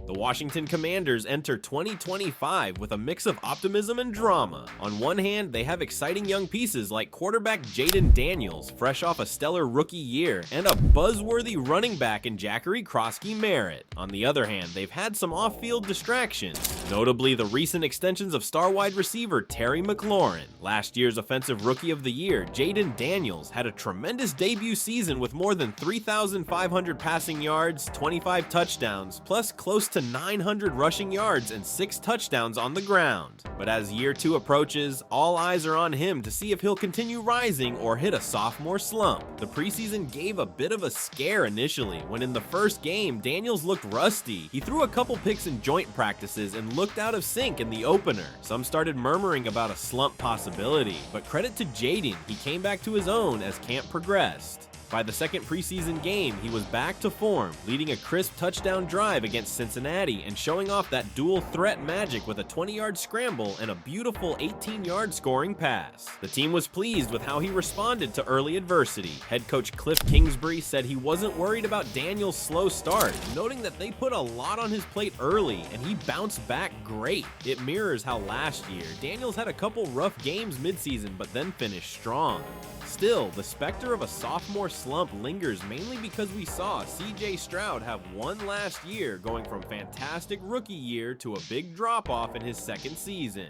The Washington Commanders enter 2025 with a mix of optimism and drama. On one hand, they have exciting young pieces like quarterback Jayden Daniels, fresh off a stellar rookie year, and a buzzworthy running back in Jacory Croskey-Merritt. On the other hand, they've had some off-field distractions, notably the recent extensions of star wide receiver Terry McLaurin. Last year's Offensive Rookie of the Year, Jayden Daniels, had a tremendous debut season with more than 3,500 passing yards, 25 touchdowns, plus close to 900 rushing yards and 6 touchdowns on the ground. But as year 2 approaches, all eyes are on him to see if he'll continue rising or hit a sophomore slump. The preseason gave a bit of a scare initially when in the first game, Daniels looked rusty. He threw a couple picks in joint practices and looked out of sync in the opener. Some started murmuring about a slump possibility, but credit to Jayden, he came back to his own as camp progressed. By the second preseason game, he was back to form, leading a crisp touchdown drive against Cincinnati and showing off that dual threat magic with a 20-yard scramble and a beautiful 18-yard scoring pass. The team was pleased with how he responded to early adversity. Head coach Cliff Kingsbury said he wasn't worried about Daniels' slow start, noting that they put a lot on his plate early and he bounced back great. It mirrors how last year, Daniels had a couple rough games midseason but then finished strong. Still, the specter of a sophomore slump lingers mainly because we saw CJ Stroud have one last year, going from fantastic rookie year to a big drop-off in his second season.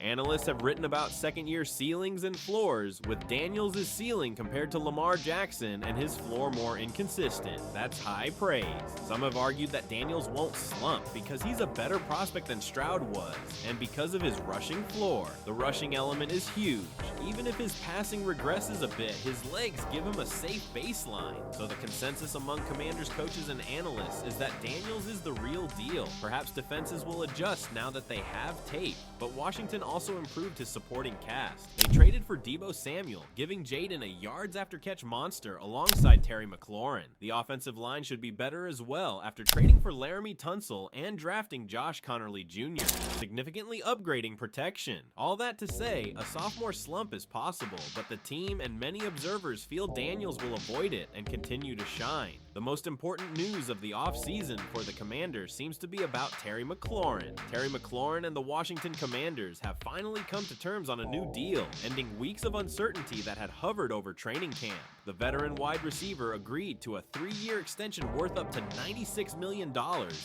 Analysts have written about second-year ceilings and floors, with Daniels' ceiling compared to Lamar Jackson and his floor more inconsistent. That's high praise. Some have argued that Daniels won't slump because he's a better prospect than Stroud was, and because of his rushing floor. The rushing element is huge. Even if his passing regresses a bit, his legs give him a safe baseline. So the consensus among Commanders coaches and analysts is that Daniels is the real deal. Perhaps defenses will adjust now that they have tape, but Washington also improved his supporting cast. They traded for Deebo Samuel, giving Jayden a yards-after-catch monster alongside Terry McLaurin. The offensive line should be better as well after trading for Laremy Tunsil and drafting Josh Connerly Jr., significantly upgrading protection. All that to say, a sophomore slump is possible, but the team and many observers feel Daniels will avoid it and continue to shine. The most important news of the offseason for the Commanders seems to be about Terry McLaurin. Terry McLaurin and the Washington Commanders have finally come to terms on a new deal, ending weeks of uncertainty that had hovered over training camp. The veteran wide receiver agreed to a 3-year extension worth up to $96 million,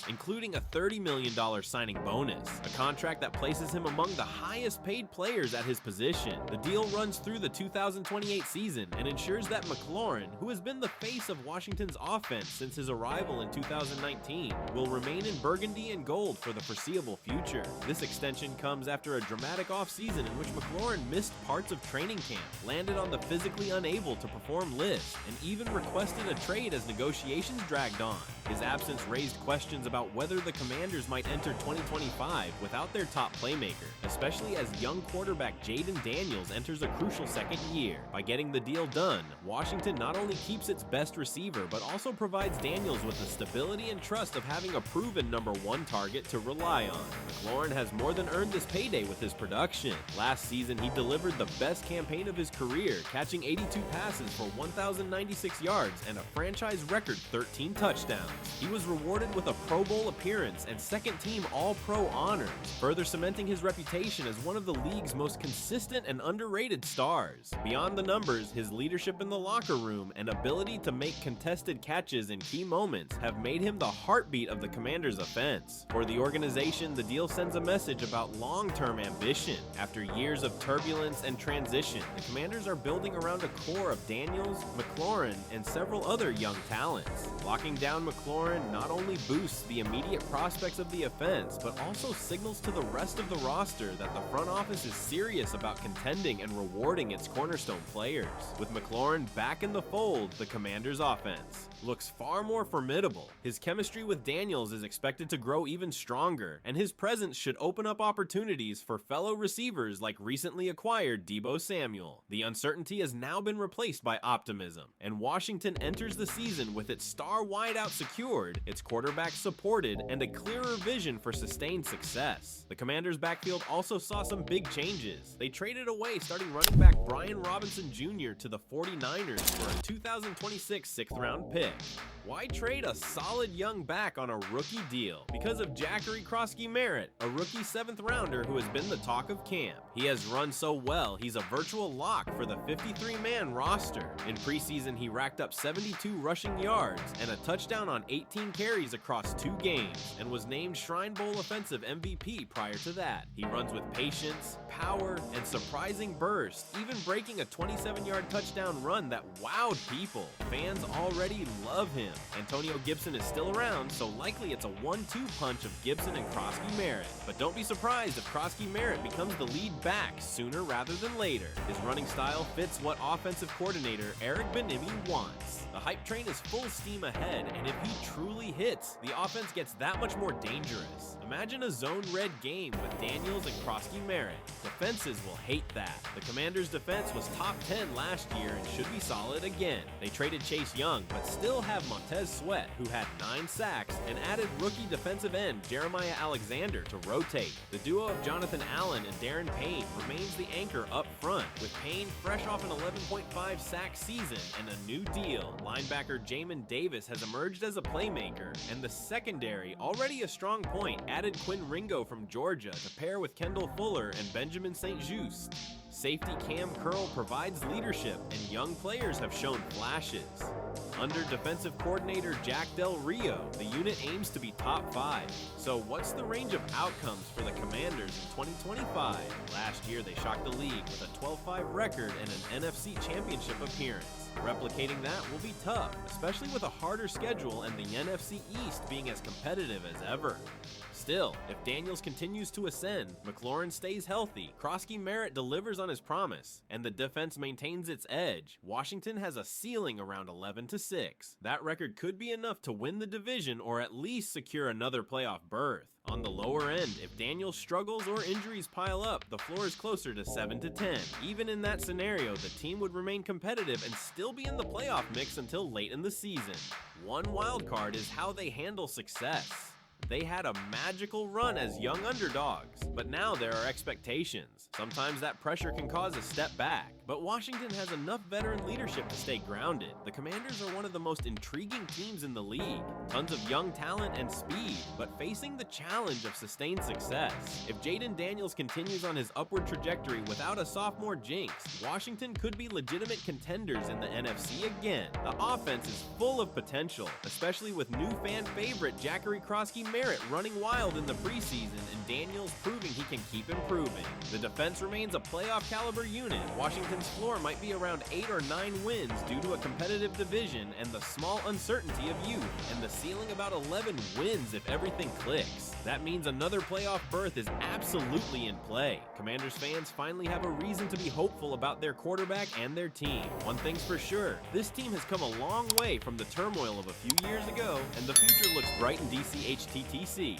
including a $30 million signing bonus, a contract that places him among the highest paid players at his position. The deal runs through the 2028 season and ensures that McLaurin, who has been the face of Washington's offense since his arrival in 2019, will remain in burgundy and gold for the foreseeable future. This extension comes after a dramatic offseason in which McLaurin missed parts of training camp, landed on the physically unable to perform list, and even requested a trade as negotiations dragged on. His absence raised questions about whether the Commanders might enter 2025 without their top playmaker, especially as young quarterback Jayden Daniels enters a crucial second year. By getting the deal done, Washington not only keeps its best receiver, but also provides Daniels with the stability and trust of having a proven number 1 target to rely on. McLaurin has more than earned this payday with his production. Last season, he delivered the best campaign of his career, catching 82 passes for 1,096 yards and a franchise record 13 touchdowns. He was rewarded with a Pro Bowl appearance and second-team All-Pro honors, further cementing his reputation as one of the league's most consistent and underrated stars. Beyond the numbers, his leadership in the locker room and ability to make contested catches in key moments have made him the heartbeat of the Commanders' offense. For the organization, the deal sends a message about long-term ambition. After years of turbulence and transition, the Commanders are building around a core of Daniels, McLaurin, and several other young talents. Locking down McLaurin not only boosts the immediate prospects of the offense, but also signals to the rest of the roster that the front office is serious about contending and rewarding its cornerstone players. With McLaurin back in the fold, the Commanders' offense looks far more formidable. His chemistry with Daniels is expected to grow even stronger, and his presence should open up opportunities for fellow receivers like recently acquired Deebo Samuel. The uncertainty has now been replaced by optimism, and Washington enters the season with its star wideout secured, its quarterback supported, and a clearer vision for sustained success. The Commanders' backfield also saw some big changes. They traded away starting running back Brian Robinson Jr. to the 49ers for a 2026 6th-round pick. Why trade a solid young back on a rookie deal? Because of Jacory Croskey-Merritt, a rookie 7th rounder who has been the talk of camp. He has run so well, he's a virtual lock for the 53-man roster. In preseason, he racked up 72 rushing yards and a touchdown on 18 carries across 2 games, and was named Shrine Bowl Offensive MVP prior to that. He runs with patience, power, and surprising burst, even breaking a 27-yard touchdown run that wowed people. Fans already love him. Antonio Gibson is still around, so likely it's a 1-2 punch of Gibson and Croskey-Merritt. But don't be surprised if Croskey-Merritt becomes the lead back sooner rather than later. His running style fits what offensive coordinator Eric Bieniemy wants. The hype train is full steam ahead, and if he truly hits, the offense gets that much more dangerous. Imagine a zone-read game with Daniels and Croskey-Merritt. Defenses will hate that. The Commanders' defense was top 10 last year and should be solid again. They traded Chase Young, but still have Montez Sweat, who had 9 sacks, and added rookie defensive end Jeremiah Alexander to rotate. The duo of Jonathan Allen and Daron Payne remains the anchor up front, with Payne fresh off an 11.5 sack season and a new deal. Linebacker Jamin Davis has emerged as a playmaker, and the secondary, already a strong point, added Quinn Ringo from Georgia to pair with Kendall Fuller and Benjamin St-Juste. Safety Cam Curl provides leadership, and young players have shown flashes. Under defensive coordinator Jack Del Rio, the unit aims to be top 5. So what's the range of outcomes for the Commanders in 2025? Last year they shocked the league with a 12-5 record and an NFC Championship appearance. Replicating that will be tough, especially with a harder schedule and the NFC East being as competitive as ever. Still, if Daniels continues to ascend, McLaurin stays healthy, Croskey-Merritt delivers on his promise, and the defense maintains its edge, Washington has a ceiling around 11-6. That record could be enough to win the division or at least secure another playoff berth. On the lower end, if Daniels struggles or injuries pile up, the floor is closer to 7-10. Even in that scenario, the team would remain competitive and still be in the playoff mix until late in the season. One wild card is how they handle success. They had a magical run as young underdogs, but now there are expectations. Sometimes that pressure can cause a step back, but Washington has enough veteran leadership to stay grounded. The Commanders are one of the most intriguing teams in the league. Tons of young talent and speed, but facing the challenge of sustained success. If Jayden Daniels continues on his upward trajectory without a sophomore jinx, Washington could be legitimate contenders in the NFC again. The offense is full of potential, especially with new fan favorite Jacory Croskey-Merritt running wild in the preseason and Daniels proving he can keep improving. The defense remains a playoff caliber unit. Washington's floor might be around 8 or 9 wins due to a competitive division and the small uncertainty of youth, and the ceiling about 11 wins if everything clicks. That means another playoff berth is absolutely in play. Commanders fans finally have a reason to be hopeful about their quarterback and their team. One thing's for sure, this team has come a long way from the turmoil of a few years ago, and the future looks bright in DCHTTC.